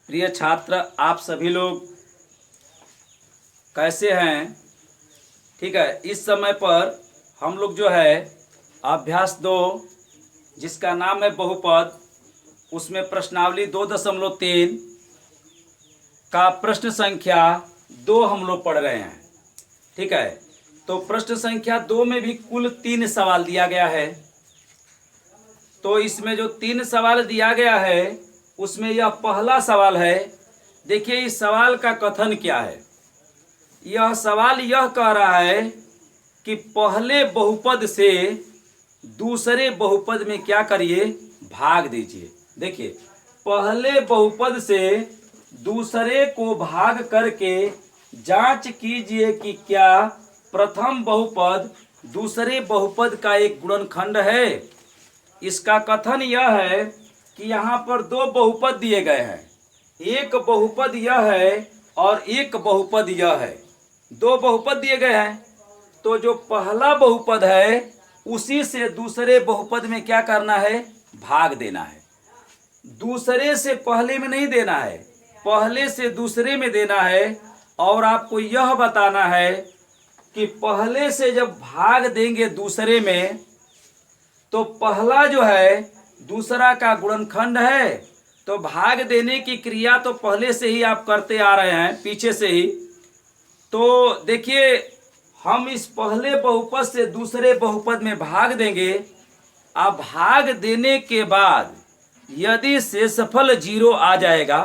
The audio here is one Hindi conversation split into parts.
प्रिय छात्र, आप सभी लोग कैसे हैं? ठीक है, इस समय पर हम लोग जो है अभ्यास 2 जिसका नाम है बहुपद, उसमें प्रश्नावली 2.3 का प्रश्न संख्या 2 हम लोग पढ़ रहे हैं। ठीक है, तो प्रश्न संख्या 2 में भी कुल 3 सवाल दिया गया है। तो इसमें जो 3 सवाल दिया गया है उसमें यह पहला सवाल है। देखिए इस सवाल का कथन क्या है। यह सवाल यह कह रहा है कि पहले बहुपद से दूसरे बहुपद में क्या करिए, भाग दीजिए। देखिए पहले बहुपद से दूसरे को भाग करके जांच कीजिए कि क्या प्रथम बहुपद दूसरे बहुपद का एक गुणनखंड है। इसका कथन यह है कि यहाँ पर 2 बहुपद दिए गए हैं, एक बहुपद यह है और एक बहुपद यह है। 2 बहुपद दिए गए हैं, तो जो पहला बहुपद है उसी से दूसरे बहुपद में क्या करना है, भाग देना है। दूसरे से पहले में नहीं देना है, पहले से दूसरे में देना है। और आपको यह बताना है कि पहले से जब भाग देंगे दूसरे में तो पहला जो है दूसरा का गुणनखंड है, तो भाग देने की क्रिया तो पहले से ही आप करते आ रहे हैं, पीछे से ही। तो देखिए हम इस पहले बहुपद से दूसरे बहुपद में भाग देंगे। अब भाग देने के बाद यदि शेषफल 0 आ जाएगा,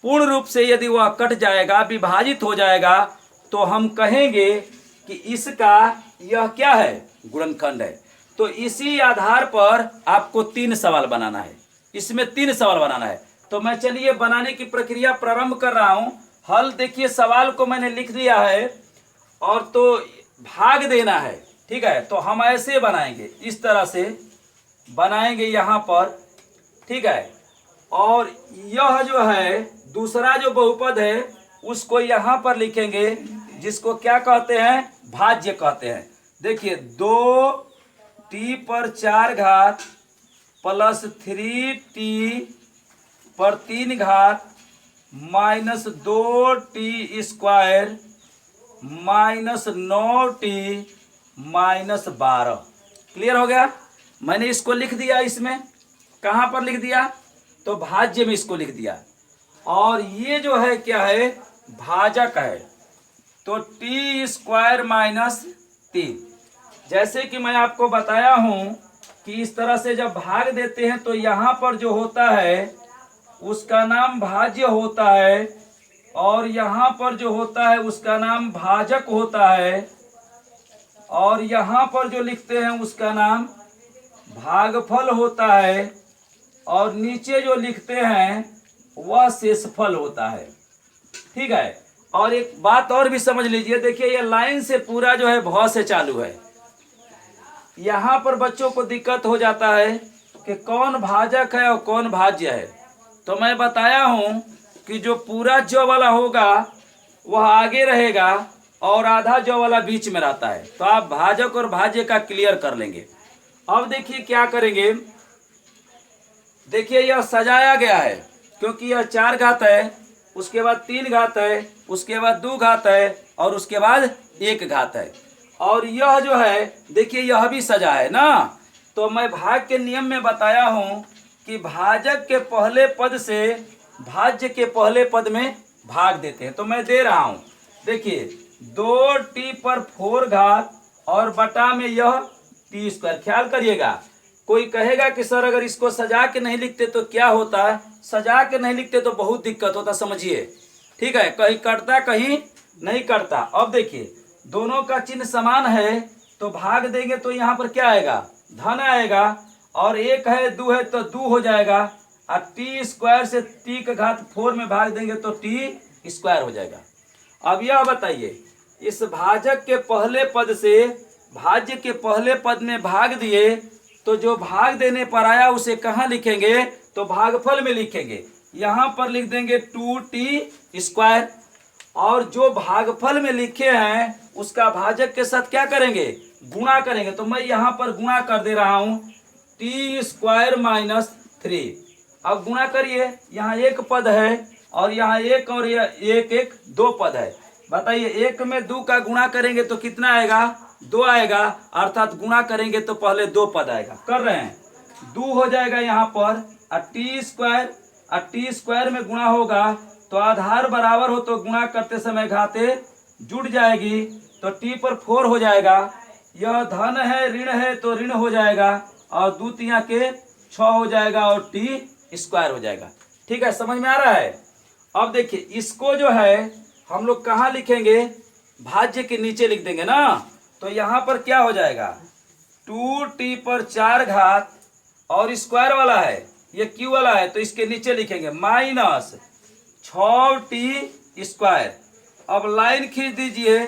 पूर्ण रूप से यदि वह कट जाएगा, विभाजित हो जाएगा, तो हम कहेंगे कि इसका यह क्या है, गुणनखंड है। तो इसी आधार पर आपको 3 सवाल बनाना है, इसमें 3 सवाल बनाना है। तो मैं चलिए बनाने की प्रक्रिया प्रारंभ कर रहा हूं। हल देखिए, सवाल को मैंने लिख दिया है और तो भाग देना है। ठीक है, तो हम ऐसे बनाएंगे, इस तरह से बनाएंगे यहाँ पर। ठीक है, और यह जो है दूसरा जो बहुपद है उसको यहाँ पर लिखेंगे, जिसको क्या कहते हैं, भाज्य कहते हैं। देखिए 2t पर 4 घात प्लस 3t पर 3 घात minus 2t square minus 9t minus 12। Clear हो गया? मैंने इसको लिख दिया, इसमें कहाँ पर लिख दिया, तो भाज्य में इसको लिख दिया। और ये जो है क्या है, भाजक है, तो टी स्क्वायर माइनस 3। जैसे कि मैं आपको बताया हूं कि इस तरह से जब भाग देते हैं तो यहाँ पर जो होता है उसका नाम भाज्य होता है, और यहाँ पर जो होता है उसका नाम भाजक होता है, और यहाँ पर जो लिखते हैं उसका नाम भागफल होता है, और नीचे जो लिखते हैं वह शेषफल होता है। ठीक है, और एक बात और भी समझ लीजिए। देखिए ये लाइन से पूरा जो है भ से चालू है। यहाँ पर बच्चों को दिक्कत हो जाता है कि कौन भाजक है और कौन भाज्य है। तो मैं बताया हूँ कि जो पूरा ज वाला होगा वह आगे रहेगा और आधा ज वाला बीच में रहता है। तो आप भाजक और भाज्य का क्लियर कर लेंगे। अब देखिए क्या करेंगे। देखिए यह सजाया गया है क्योंकि यह 4 घात है, उसके बाद 3 घात है, उसके बाद 2 घात है, और उसके बाद 1 घात है। और यह जो है देखिए यह भी सजा है ना। तो मैं भाग के नियम में बताया हूं कि भाजक के पहले पद से भाज्य के पहले पद में भाग देते हैं। तो मैं दे रहा हूं, देखिए 2t पर 4 घात और बटा में यह t स्क्वायर। ख्याल करिएगा, कोई कहेगा कि सर अगर इसको सजा के नहीं लिखते तो क्या होता है। सजा के नहीं लिखते तो बहुत दिक्कत होता, समझिए। ठीक है, कहीं कटता कहीं नहीं कटता। अब देखिए दोनों का चिन्ह समान है, तो भाग देंगे तो यहाँ पर क्या आएगा, धन आएगा, और 1 है 2 है तो 2 हो जाएगा, और टी स्क्वायर से t का घात 4 में भाग देंगे तो t स्क्वायर हो जाएगा। अब यह बताइए, इस भाजक के पहले पद से भाज्य के पहले पद में भाग दिए, तो जो भाग देने पर आया उसे कहाँ लिखेंगे, तो भागफल में लिखेंगे। यहाँ पर लिख देंगे 2t स्क्वायर, और जो भागफल में लिखे हैं उसका भाजक के साथ क्या करेंगे, गुणा करेंगे। तो मैं यहाँ पर गुणा कर दे रहा हूँ, t स्क्वायर माइनस 3। अब गुणा करिए, यहाँ एक पद है और यहाँ एक और यह एक एक दो पद है। बताइए, एक में 2 का गुणा करेंगे तो कितना आएगा? 2 आएगा, अर्थात गुणा करेंगे तो पहले 2 पद आएगा। कर रहे हैं, 2 हो जाएगा यहाँ पर, और टी स्क्वायर में गुणा होगा तो आधार बराबर हो तो गुणा करते समय घाते जुड़ जाएगी, तो टी पर 4 हो जाएगा। यह धन है, ऋण है तो ऋण हो जाएगा, और 2 तिया के 6 हो जाएगा, और टी स्क्वायर हो जाएगा। ठीक है, समझ में आ रहा है? अब देखिए, इसको जो है हम लोग कहाँ लिखेंगे? भाज्य के नीचे लिख देंगे ना। तो यहाँ पर क्या हो जाएगा? 2t पर 4 घात, और स्क्वायर वाला है, ये क्यू वाला है, तो इसके नीचे लिखेंगे माइनस 6t स्क्वायर। अब लाइन खींच दीजिए,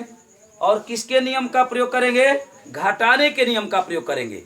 और किसके नियम का प्रयोग करेंगे? घटाने के नियम का प्रयोग करेंगे।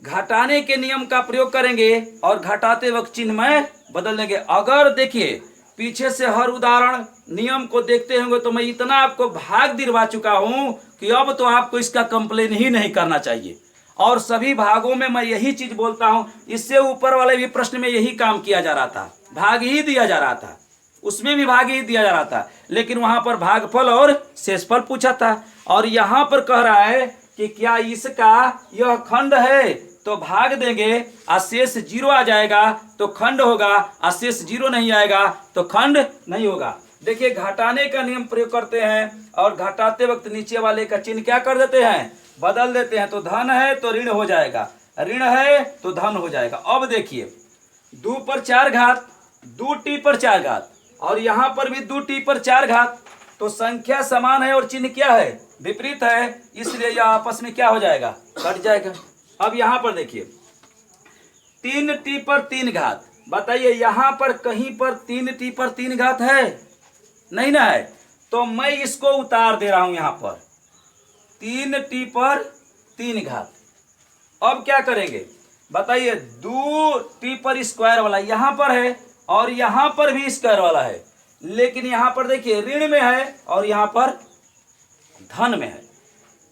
घटाने के नियम का प्रयोग करेंगे, और घटाते वक्त चिन्ह में बदल देंगे। अगर देखिए, पीछे से हर उदाहरण नियम को देखते होंगे तो मैं इतना आपको भाग दिलवा चुका हूं कि अब तो आपको इसका कंप्लेन ही नहीं करना चाहिए। और सभी भागों में मैं यही चीज बोलता हूं। इससे ऊपर वाले भी प्रश्न में यही काम किया जा रहा था, भाग ही दिया जा रहा था, उसमें भी भाग ही दिया जा रहा था, लेकिन वहां पर भागफल और शेषफल पूछा था। और यहां पर कह रहा है कि क्या इसका यह खंड है, तो भाग देंगे, शेष 0 आ जाएगा तो खंड होगा, शेष 0 नहीं आएगा तो खंड नहीं होगा। देखिए, घटाने का नियम प्रयोग करते हैं, और घटाते वक्त नीचे वाले का चिन्ह क्या कर देते हैं? बदल देते हैं। तो धन है तो ऋण हो जाएगा, ऋण है तो धन हो जाएगा। अब देखिए, 2 पर 4 घात, 2t पर 4 घात, और यहां पर भी 2t पर 4 घात, तो संख्या समान है और चिन्ह क्या है? विपरीत है, इसलिए यह आपस में क्या हो जाएगा? कट जाएगा। अब यहां पर देखिए, 3t पर 3 घात, बताइए यहां पर कहीं पर 3t पर 3 घात है? नहीं ना है, तो मैं इसको उतार दे रहा हूं यहां पर, 3t पर 3 घात। अब क्या करेंगे? बताइए, 2t पर स्क्वायर वाला यहां पर है, और यहां पर भी स्क्वायर वाला है, लेकिन यहां पर देखिए ऋण में है और यहां पर धन में है।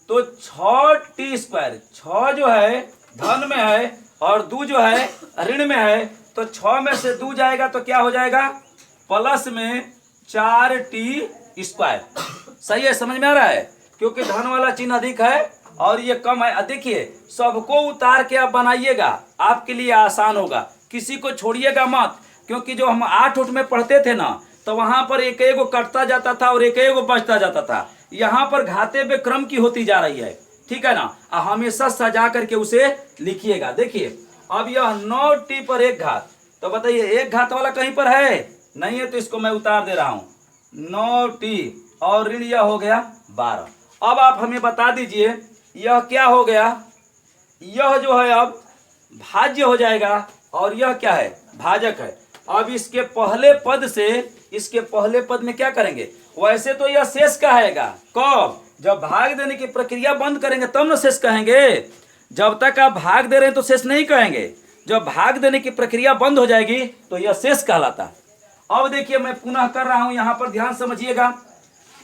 तो 6t स्क्वायर, 6 जो है धन में है और 2 जो है ऋण में है, तो 6 में से 2 जाएगा तो क्या हो जाएगा? प्लस में 4t स्क्वायर। सही है, समझ में आ रहा है? क्योंकि धन वाला चिन्ह अधिक है और ये कम है। देखिए, सबको उतार के आप बनाइएगा, आपके लिए आसान होगा, किसी को छोड़िएगा मत। क्योंकि जो हम 8 उठ में पढ़ते थे ना, तो वहां पर एक एगो कटता जाता था और एक एगो बचता जाता था। यहाँ पर घाते पे क्रम की होती जा रही है, ठीक है ना? हमेशा सजा करके उसे लिखिएगा। देखिए, अब यह 9t पर 1 घात, तो बताइए 1 घात वाला कहीं पर है? नहीं है, तो इसको मैं उतार दे रहा हूं, 9t, और ऋण यह हो गया 12। अब आप हमें बता दीजिए, यह क्या हो गया? यह जो है अब भाज्य हो जाएगा, और यह क्या है? भाजक है। अब इसके पहले पद से इसके पहले पद में क्या करेंगे? वैसे तो यह शेष कहेगा। कब? जब भाग देने की प्रक्रिया बंद करेंगे तब ना शेष कहेंगे। जब तक आप भाग दे रहे हैं तो शेष नहीं कहेंगे, जब भाग देने की प्रक्रिया बंद हो जाएगी तो यह शेष कहलाता है। अब देखिए, मैं पुनः कर रहा हूं, यहां पर ध्यान समझिएगा।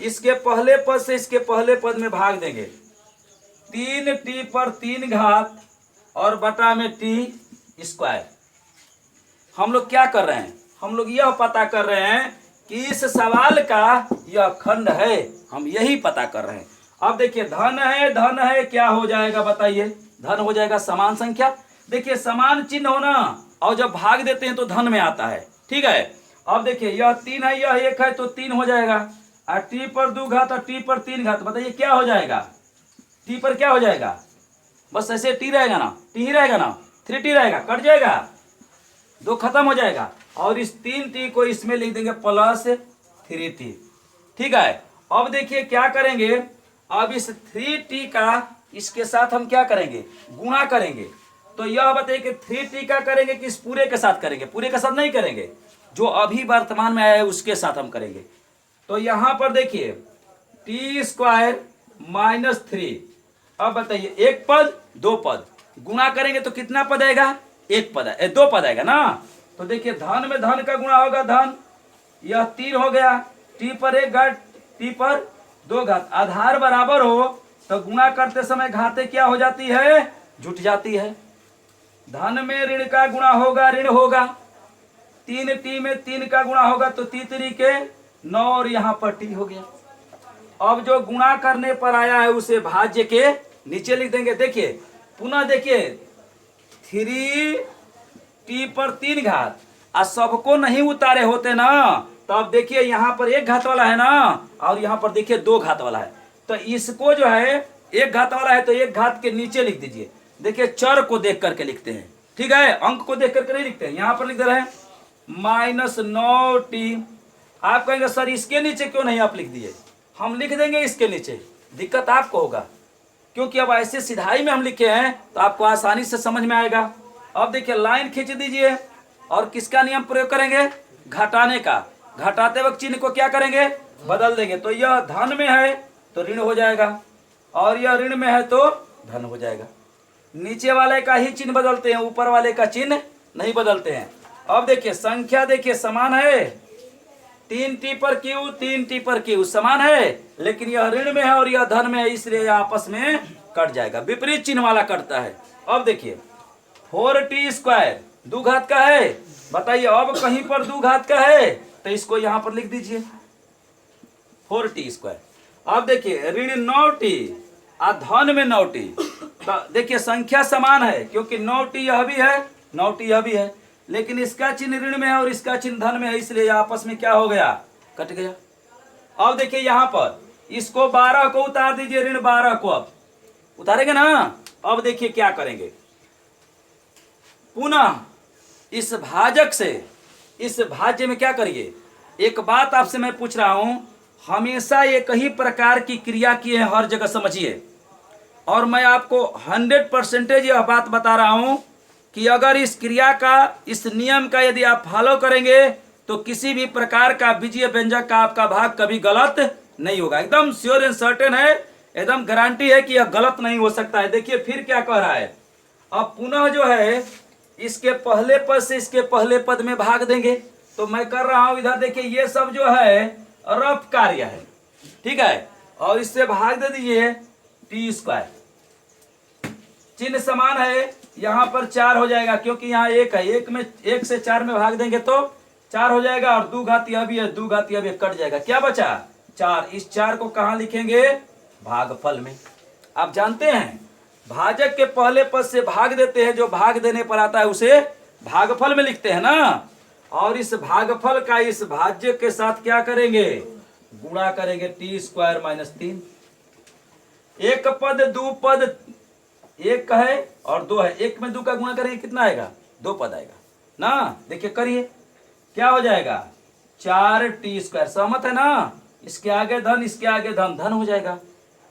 इसके पहले पद से इसके पहले पद में भाग देंगे, 3t पर 3 घात और बटा में t स्क्वायर। हम लोग क्या कर रहे हैं? हम लोग यह पता कर रहे हैं कि इस सवाल का यह खंड है, हम यही पता कर रहे हैं। अब देखिए, धन है, क्या हो जाएगा? बताइए, धन हो जाएगा समान संख्या। देखिए, समान चिन्ह होना, और जब भाग देते हैं तो धन में आता है, ठीक है? अब देखिए, यह 3 है, यह 1 है, तो 3 हो जाएगा, और t पर 2 घात और t पर 3 घात, बताइए क्या हो जाएगा? t पर क्या हो जाएगा? बस ऐसे t रहेगा ना, t ही रहेगा ना, 3t रहेगा, कट जाएगा, 2 खत्म हो जाएगा, और इस 3t को इसमें लिख देंगे प्लस 3t, ठीक है? अब देखिए क्या करेंगे, अब इस 3t का इसके साथ हम क्या करेंगे? गुणा करेंगे। तो यह बताइए कि 3t का करेंगे कि इस पूरे के साथ करेंगे? पूरे के साथ नहीं करेंगे, जो अभी वर्तमान में आया है उसके साथ हम करेंगे। तो यहां पर देखिए, t स्क्वायर माइनस 3। अब बताइए, 1 पद 2 पद गुणा करेंगे तो कितना पद आएगा? 1 पद है, 2 पद आएगा ना। तो देखिए, धन में धन का गुणा होगा, धन, यह 3 हो गया, t पर 1 घात, t पर 2 घात, आधार बराबर हो तो गुणा करते समय घाते क्या हो जाती है? जुट जाती है। धन में ऋण का गुणा होगा, ऋण होगा, 3t में 3 का गुणा होगा तो 3 के 9 और यहाँ पर t हो गया। अब जो गुणा करने पर आया है उसे भाज्य के नीचे लिख देंगे। देखिए पुनः देखिए 3t पर 3 घात और सबको नहीं उतारे होते ना, तो अब देखिए यहाँ पर 1 घात वाला है ना और यहाँ पर देखिए 2 घात वाला है, तो इसको जो है 1 घात वाला है तो 1 घात के नीचे लिख दीजिए। देखिए चर को देख करके लिखते हैं, ठीक है, अंक को देख करके नहीं लिखते हैं। यहाँ पर लिख दे रहे हैं -9t। आप कहेंगे सर इसके नीचे क्यों नहीं आप लिख दिए? हम लिख देंगे इसके नीचे, दिक्कत आपको होगा क्योंकि अब ऐसे सिधाई में हम लिखे हैं तो आपको आसानी से समझ में आएगा। अब देखिए लाइन खींच दीजिए और किसका नियम प्रयोग करेंगे? घटाने का। घटाते वक्त चिन्ह को क्या करेंगे? बदल देंगे। तो यह धन में है तो ऋण हो जाएगा और यह ऋण में है तो धन हो जाएगा। नीचे वाले का ही चिन्ह बदलते हैं, ऊपर वाले का चिन्ह नहीं बदलते हैं। अब देखिए संख्या देखिए समान है, 3t पर q 3t पर q समान है, लेकिन यह ऋण में है और यह धन में है, इसलिए यह आपस में कट जाएगा, विपरीत चिन्ह वाला कटता है। अब देखिए 4t² 2 घात का है, बताइए अब कहीं पर 2 घात का है तो इसको यहां पर लिख दीजिए 4t²। अब देखिए ऋण 9t और धन में 9t, तो देखिए संख्या समान है क्योंकि 9t यह भी है 9t यह भी है, लेकिन इसका चिन्ह ऋण में है और इसका चिन्ह धन में है, इसलिए आपस में क्या हो गया? कट गया। अब देखिए यहाँ पर इसको 12 को उतार दीजिए, ऋण 12 को अब उतारेंगे ना। अब देखिए क्या करेंगे, पुनः इस भाजक से इस भाज्य में क्या करिए? एक बात आपसे मैं पूछ रहा हूं, हमेशा एक ही प्रकार की क्रिया की है, हर जगह समझिए, और मैं आपको 100% यह बात बता रहा हूं कि अगर इस क्रिया का इस नियम का यदि आप फॉलो करेंगे तो किसी भी प्रकार का बीजीय व्यंजक का आपका भाग कभी गलत नहीं होगा। एकदम श्योर एंड सर्टेन है, एकदम गारंटी है कि यह गलत नहीं हो सकता है। देखिए फिर क्या कह रहा है, अब पुनः जो है इसके पहले पद से इसके पहले पद में भाग देंगे। तो मैं कर रहा हूं इधर देखिए, ये सब जो है रफ कार्य है, ठीक है, और इससे भाग दे दीजिए t²। चिन्ह समान है, यहाँ पर 4 हो जाएगा क्योंकि यहाँ 1 है, 1 से 4 में भाग देंगे तो 4 हो जाएगा, और 2 घात यह भी है 2 घात यह भी कट जाएगा, क्या बचा? 4। इस 4 को कहाँ लिखेंगे? भागफल में। आप जानते हैं भाजक के पहले पद से भाग देते हैं, जो भाग देने पर आता है उसे भागफल में लिखते हैं ना, और इस भागफल का इस भाज्य के साथ क्या करेंगे? गुणा करेंगे t² - 3। एक पद 2 पद 1 है और 2 है, 1 में 2 का गुणा करेंगे कितना आएगा? 2 पद आएगा ना। देखिए करिए क्या हो जाएगा? 4t²। सहमत है ना? इसके आगे धन इसके आगे धन, धन हो जाएगा।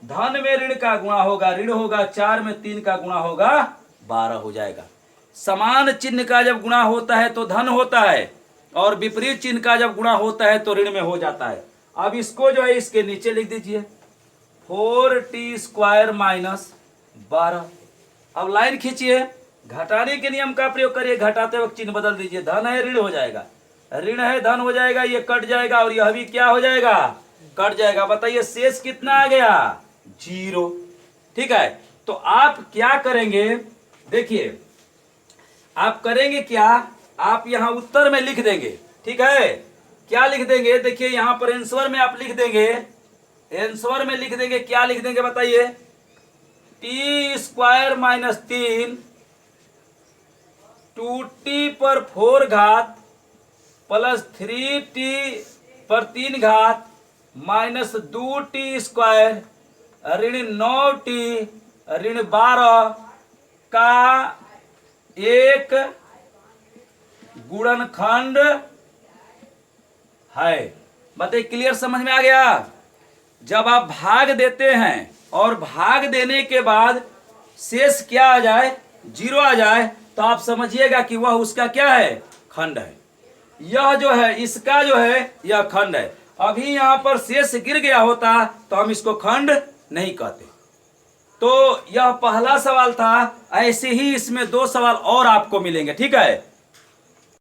धन में ऋण का गुणा होगा ऋण होगा, 4 में 3 का गुणा होगा 12 हो जाएगा। समान चिन्ह का जब गुणा होता है तो धन होता है, और विपरीत चिन्ह का जब गुणा होता है तो ऋण में हो जाता है। अब इसको जो है इसके नीचे लिख दीजिए 4t² - 12। अब लाइन खींचिए, घटाने के नियम का प्रयोग करिए, घटाते वक्त चिन्ह बदल दीजिए, धन है ऋण हो जाएगा, ऋण है धन हो जाएगा, ये कट जाएगा और यह भी क्या हो जाएगा? कट जाएगा। बताइए शेष कितना आ गया? 0। ठीक है, तो आप क्या करेंगे? देखिए आप करेंगे क्या, आप यहां उत्तर में लिख देंगे, ठीक है, क्या लिख देंगे? देखिए यहां पर आंसर में आप लिख देंगे, आंसर में लिख देंगे, क्या लिख देंगे बताइए? t² - 3 2t पर 4 घात प्लस 3t पर 3 घात माइनस 2t² ऋण 9t ऋण 12 का एक गुणनखंड है। बताइए क्लियर समझ में आ गया? जब आप भाग देते हैं और भाग देने के बाद शेष क्या आ जाए? 0 आ जाए, तो आप समझिएगा कि वह उसका क्या है? खंड है। यह जो है इसका जो है यह खंड है। अभी यहां पर शेष गिर गया होता तो हम इसको खंड नहीं कहते। तो यह पहला सवाल था, ऐसे ही इसमें 2 सवाल और आपको मिलेंगे, ठीक है।